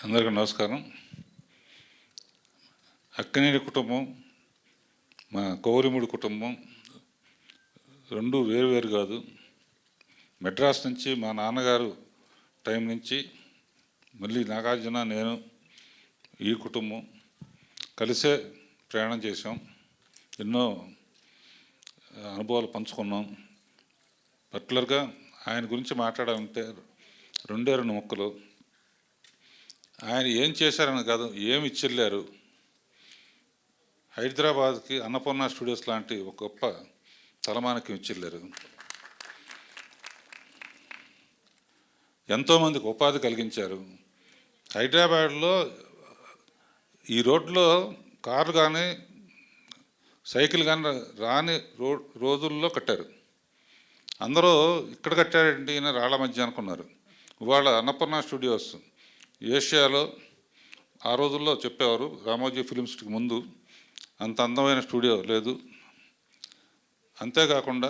అందరికీ నమస్కారం. అక్కినేని కుటుంబం, మా కౌరిముడి కుటుంబం రెండు వేరు కాదు. మెడ్రాస్ నుంచి మా నాన్నగారు టైం నుంచి మళ్ళీ నాగార్జున, నేను, ఈ కుటుంబం కలిసే ప్రయాణం చేసాం. ఎన్నో అనుభవాలు పంచుకున్నాం. పర్టికులర్గా ఆయన గురించి మాట్లాడాలంటే రెండు ముక్కలు. ఆయన ఏం చేశారని కాదు, ఏమి ఇచ్చెళ్ళారు. హైదరాబాద్కి అన్నపూర్ణ స్టూడియోస్ లాంటి ఒక గొప్ప తలమానికం ఇచ్చెళ్ళారు. ఎంతోమందికి ఉపాధి కలిగించారు. హైదరాబాద్లో ఈ రోడ్లో కార్లు కానీ సైకిల్ కానీ రాని రోజుల్లో కట్టారు. అందరూ ఇక్కడ కట్టారండి అని రాళ్ల మధ్య అనుకున్నారు. ఇవాళ అన్నపూర్ణ స్టూడియోస్ ఏషియాలో ఆ రోజుల్లో చెప్పేవారు, రామోజీ ఫిలిం సిటీకి ముందు అంత అందమైన స్టూడియో లేదు. అంతేకాకుండా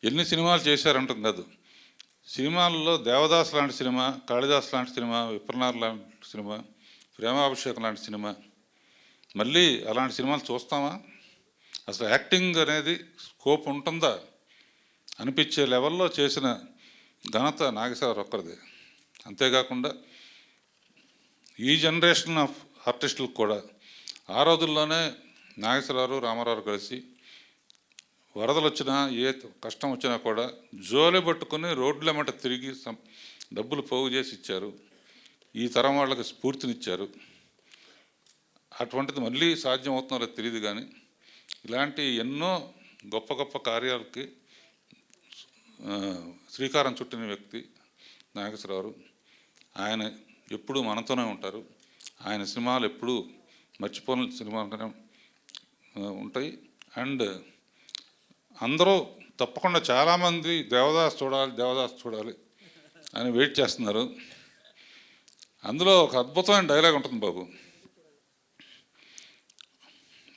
ఎన్ని సినిమాలు చేశారంటాం కాదు, సినిమాల్లో దేవదాస్ లాంటి సినిమా, కాళిదాస్ లాంటి సినిమా, విప్రనాథ్ లాంటి సినిమా, ప్రేమాభిషేకం లాంటి సినిమా, మళ్ళీ అలాంటి సినిమాలు చూస్తామా? అసలు యాక్టింగ్ అనేది స్కోప్ ఉంటుందా అనిపించే లెవెల్లో చేసిన ఘనత నాగేశ్వరరావు ఒక్కరిదే. అంతేకాకుండా ఈ జనరేషన్ ఆఫ్ ఆర్టిస్టులకు కూడా ఆ రోజుల్లోనే నాగేశ్వరరావు, రామారావు కలిసి వరదలు వచ్చినా, ఏ కష్టం వచ్చినా కూడా జోలి పట్టుకుని రోడ్లెమ్మట తిరిగి డబ్బులు పోగు చేసి ఇచ్చారు. ఈ తరం వాళ్ళకి స్ఫూర్తినిచ్చారు. అటువంటిది మళ్ళీ సాధ్యం అవుతున్నారో తెలియదు. కానీ ఇలాంటి ఎన్నో గొప్ప గొప్ప కార్యాలకి శ్రీకారం చుట్టిన వ్యక్తి నాగేశ్వరరావు. ఆయన ఎప్పుడూ మనతోనే ఉంటారు. ఆయన సినిమాలు ఎప్పుడూ మర్చిపోని సినిమాలుగానే ఉంటాయి. అండ్ అందరూ తప్పకుండా చాలామంది దేవదాస్ చూడాలి అని వెయిట్ చేస్తున్నారు. అందులో ఒక అద్భుతమైన డైలాగ్ ఉంటుంది బాబు.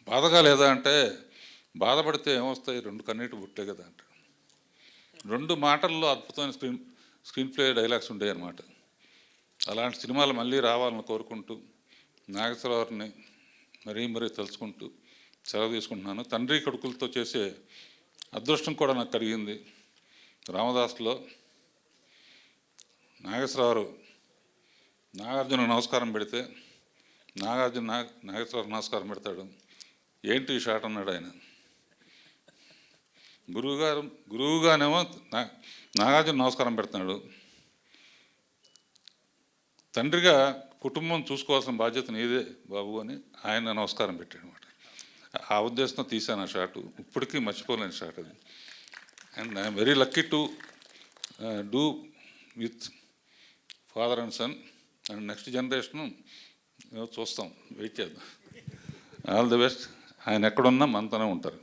బాధగా లేదా అంటే, బాధపడితే ఏమొస్తాయి, రెండు కన్నీటి బుట్టే కదా అంటే. రెండు మాటల్లో అద్భుతమైన స్క్రీన్ ప్లే డైలాగ్స్ ఉండేవి అన్నమాట. అలాంటి సినిమాలు మళ్ళీ రావాలని కోరుకుంటూ నాగేశ్వరరావుని మరీ తలుచుకుంటూ సెలవు తీసుకుంటున్నాను. తండ్రి కొడుకులతో చేసే అదృష్టం కూడా నాకు కలిగింది. రామదాస్లో నాగేశ్వరరావు నాగార్జున నమస్కారం పెడితే నాగేశ్వరరావు నమస్కారం పెడతాడు. ఏంటి ఈ షాట్ అన్నాడు ఆయన. గురువుగానేమో నాగార్జున నమస్కారం పెడుతున్నాడు. తండ్రిగా కుటుంబం చూసుకోవాల్సిన బాధ్యత నీదే బాబు అని ఆయన నమస్కారం పెట్టాడు అనమాట. ఆ ఉద్దేశంతో తీశాను ఆ షాటు. ఇప్పటికీ మర్చిపోలేని షాట్ అది. And I'm very lucky to do with father and son. And next generation చూస్తాం, వెయిట్ చేద్దాం. All the best. ఆయన ఎక్కడున్నా మనతోనే ఉంటారు.